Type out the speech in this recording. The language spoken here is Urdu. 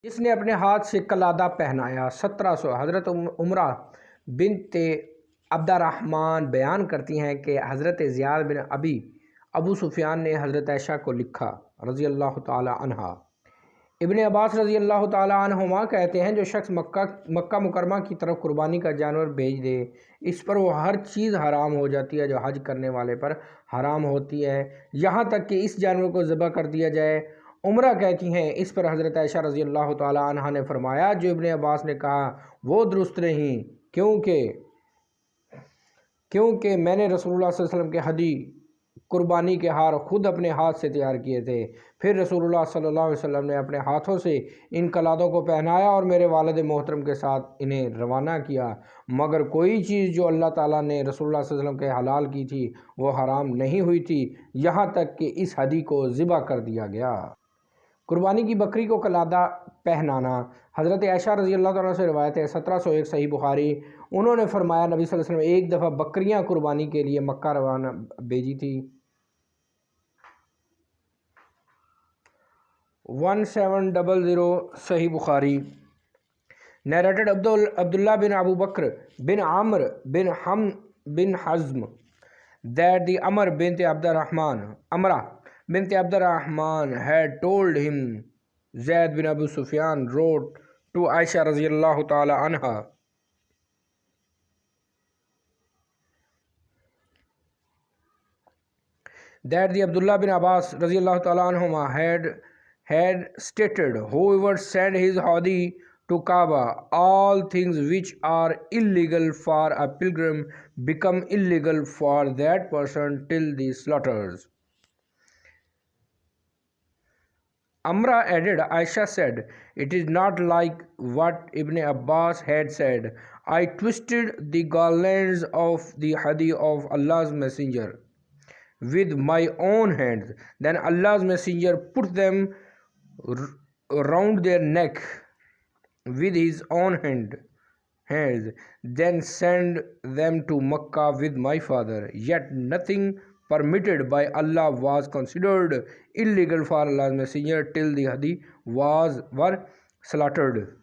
جس نے اپنے ہاتھ سے قلادہ پہنایا 1700۔ حضرت عمرہ بنت عبد الرحمن بیان کرتی ہیں کہ حضرت زیاد بن ابو سفیان نے حضرت عائشہ کو لکھا رضی اللہ تعالی عنہا۔ ابن عباس رضی اللہ تعالی عنہما کہتے ہیں جو شخص مکہ مکرمہ کی طرف قربانی کا جانور بھیج دے اس پر وہ ہر چیز حرام ہو جاتی ہے جو حج کرنے والے پر حرام ہوتی ہے، یہاں تک کہ اس جانور کو ذبح کر دیا جائے۔ عمرہ کہتی ہیں اس پر حضرت عائشہ رضی اللہ تعالی عنہا نے فرمایا جو ابن عباس نے کہا وہ درست نہیں، کیونکہ میں نے رسول اللہ صلی اللہ علیہ وسلم کے ہدی قربانی کے ہار خود اپنے ہاتھ سے تیار کیے تھے، پھر رسول اللہ صلی اللہ علیہ وسلم نے اپنے ہاتھوں سے ان قلادوں کو پہنایا اور میرے والد محترم کے ساتھ انہیں روانہ کیا، مگر کوئی چیز جو اللہ تعالیٰ نے رسول اللہ صلی اللہ علیہ وسلم کے حلال کی تھی وہ حرام نہیں ہوئی تھی یہاں تک کہ اس ہدی کو ذبح کر دیا گیا۔ قربانی کی بکری کو قلادہ پہنانا حضرت عائشہ رضی اللہ تعالیٰ سے روایت ہے 1701 صحیح بخاری۔ انہوں نے فرمایا نبی صلی اللہ علیہ وسلم ایک دفعہ بکریاں قربانی کے لیے مکہ روانہ بھیجی تھی۔ 1700 صحیح بخاری۔ Narrated Abdullah bin Abu Bakr bin Amr bin Hazm that the Amra bint Abdurrahman had told him Zayd bin Abu Sufyan wrote to Aisha radiyallahu ta'ala anha that the Abdullah bin Abbas radiyallahu ta'ala anhuma had stated, whoever sent his hadi to Kaaba, all things which are illegal for a pilgrim become illegal for that person till the slaughters. Amra added, Aisha said, it is not like what Ibn Abbas had said. I twisted the garlands of the hadi of Allah's messenger with my own hands. Then Allah's messenger put them round their neck with his own hands, then sent them to Makkah with my father. Yet nothing permitted by Allah was considered illegal for Allah's messenger till the hadi were slaughtered.